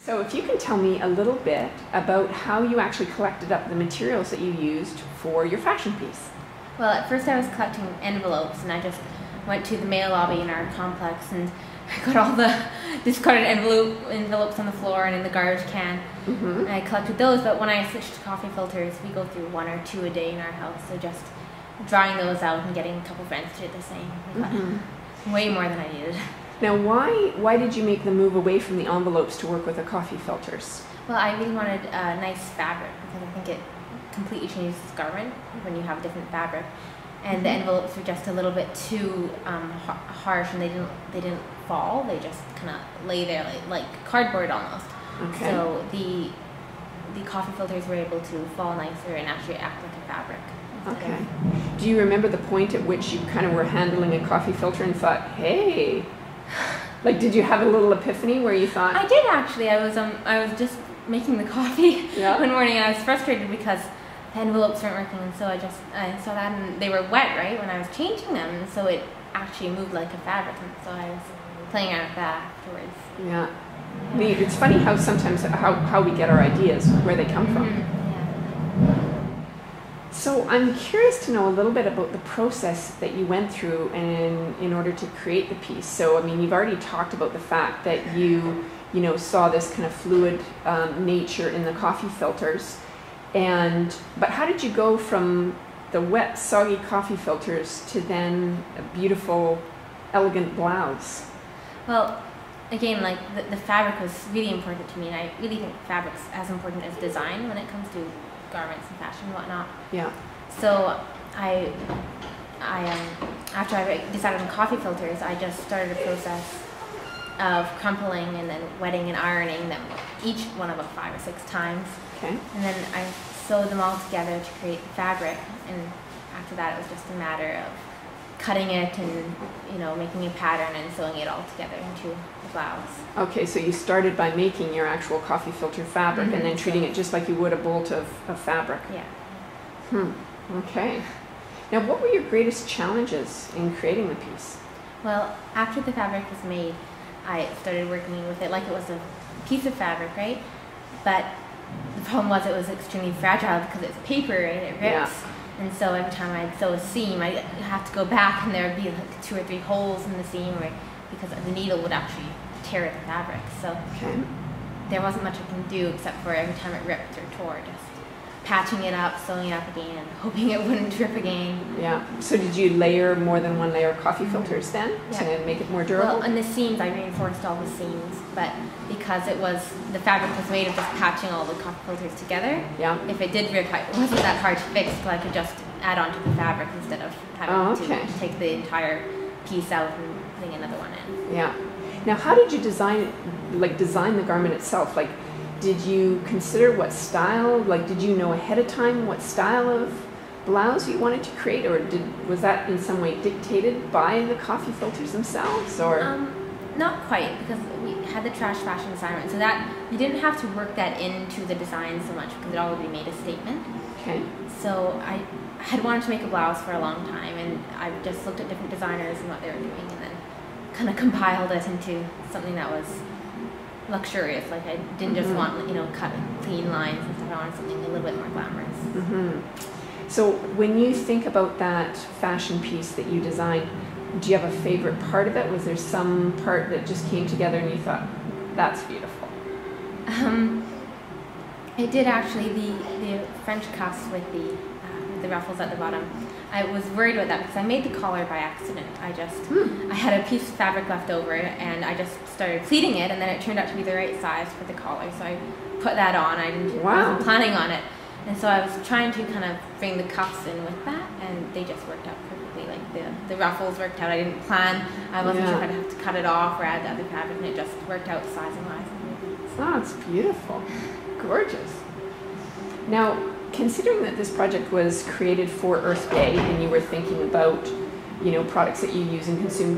So if you can tell me a little bit about how you actually collected up the materials that you used for your fashion piece. Well, at first I was collecting envelopes, and I just went to the mail lobby in our complex and I got all the discarded envelopes on the floor and in the garbage can. And I collected those, but when I switched to coffee filters, we go through 1 or 2 a day in our house, so just drying those out and getting a couple friends to do the same. I got way more than I needed. Now, why did you make the move away from the envelopes to work with the coffee filters? Well, I really wanted a nice fabric because I think it completely changes the garment when you have different fabric. And the envelopes were just a little bit too harsh, and they didn't fall. They just kind of lay there like cardboard almost. Okay. So the coffee filters were able to fall nicer and actually act like a fabric. Okay. Do you remember the point at which you kind of were handling a coffee filter and thought, hey, like, did you have a little epiphany where you thought? I did actually. I was just making the coffee one morning, and I was frustrated because the envelopes weren't working, and so I saw that, and they were wet, right, when I was changing them, and so it actually moved like a fabric, and so I was playing around with that afterwards. Yeah. It's funny how sometimes how we get our ideas, where they come from. Yeah. So I'm curious to know a little bit about the process that you went through in order to create the piece. So I mean, you've already talked about the fact that you saw this kind of fluid nature in the coffee filters, but how did you go from the wet, soggy coffee filters to then a beautiful, elegant blouse? Well, again, like the fabric was really important to me, and I really think fabric's as important as design when it comes to garments and fashion and whatnot. Yeah. So I after I decided on coffee filters, I just started a process of crumpling and then wetting and ironing them, each one about 5 or 6 times. Okay. And then I sewed them all together to create the fabric, and after that it was just a matter of cutting it and making a pattern and sewing it all together into the blouse. Okay, so you started by making your actual coffee filter fabric and then treating it just like you would a bolt of fabric. Yeah. Okay. Now, what were your greatest challenges in creating the piece? Well, after the fabric was made, I started working with it like it was a piece of fabric, right? But the problem was it was extremely fragile because it's paper and it rips. Yeah. And so every time I'd sew a seam, I'd have to go back, and there would be like 2 or 3 holes in the seam because the needle would actually tear at the fabric. So there wasn't much I can do except for every time it ripped or tore, just patching it up, sewing it up again, and hoping it wouldn't rip again. Yeah. So did you layer more than 1 layer of coffee filters then to make it more durable? Well, on the seams, I reinforced all the seams, but because the fabric was made of just patching all the coffee filters together, if it did rip, it wasn't that hard to fix, so I could just add on to the fabric instead of having to take the entire piece out and putting another one in. Yeah. Now, how did you design the garment itself? Like, did you consider what style? Like, did you know ahead of time what style of blouse you wanted to create, or was that in some way dictated by the coffee filters themselves, or? Not quite, because we had the trash fashion assignment, so that you didn't have to work that into the design so much because it already made a statement. Okay. So I had wanted to make a blouse for a long time, and I just looked at different designers and what they were doing, and then kind of compiled it into something that was luxurious. Like, I didn't just want cut clean lines and stuff. I wanted something a little bit more glamorous. So when you think about that fashion piece that you designed, do you have a favorite part of it? Was there some part that just came together and you thought, that's beautiful? It did actually. The French cuffs with the ruffles at the bottom. I was worried about that because I made the collar by accident. I had a piece of fabric left over, and I just started pleating it, and then it turned out to be the right size for the collar, so I put that on. I wasn't planning on it, and so I was trying to kind of bring the cuffs in with that, and they just worked out perfectly. Like the ruffles worked out. I didn't plan. I wasn't sure if I'd have to cut it off or add the other fabric, and it just worked out sizing-wise. Oh, it's beautiful. Gorgeous. Now, considering that this project was created for Earth Day and you were thinking about, products that you use and consume,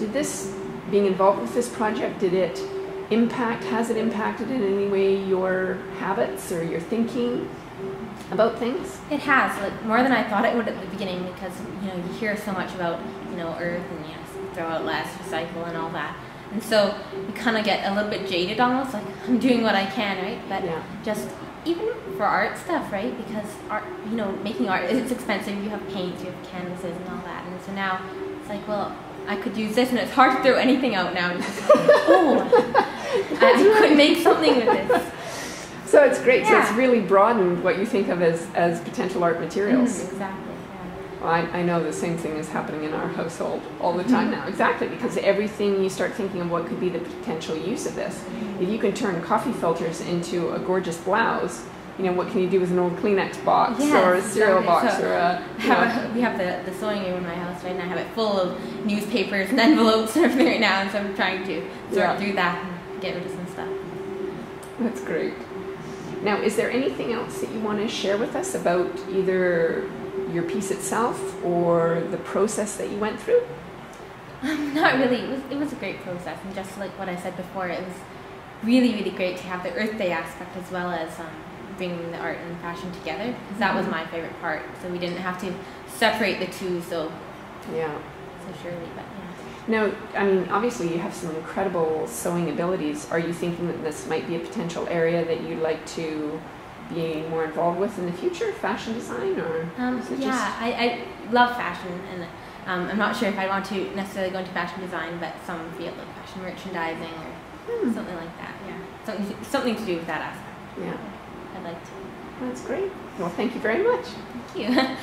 being involved with this project, has it impacted in any way your habits or your thinking about things? It has, more than I thought it would at the beginning, because you hear so much about Earth and throw out less, recycle and all that. And so you kind of get a little bit jaded almost, like I'm doing what I can, right? But just even for art stuff, right? Because art, you know, making art, it's expensive. You have paints, you have canvases and all that. And so now it's like, well, I could use this, and it's hard to throw anything out now. It's just like, I could make something with this. So it's great. Yeah. So it's really broadened what you think of as potential art materials. Exactly. Well, I know the same thing is happening in our household all the time now. Exactly, because everything you start thinking of what could be the potential use of this. If you can turn coffee filters into a gorgeous blouse, you know, what can you do with an old Kleenex box or a cereal box or a... we have the sewing room in my house right now. I have it full of newspapers and envelopes and everything right now, and so I'm trying to sort through that and get rid of some stuff. That's great. Now, is there anything else that you want to share with us about either your piece itself or the process that you went through? Not really. It was a great process, and just like what I said before, it was really, really great to have the Earth Day aspect as well as bringing the art and fashion together, because that was my favorite part. So we didn't have to separate the two so surely, but Now, I mean, obviously you have some incredible sewing abilities. Are you thinking that this might be a potential area that you'd like to be more involved with in the future, fashion design, or? I love fashion, and I'm not sure if I want to necessarily go into fashion design, but some field like fashion merchandising or something like that. Yeah, something to do with that aspect. Yeah, I'd like to. That's great. Well, thank you very much. Thank you.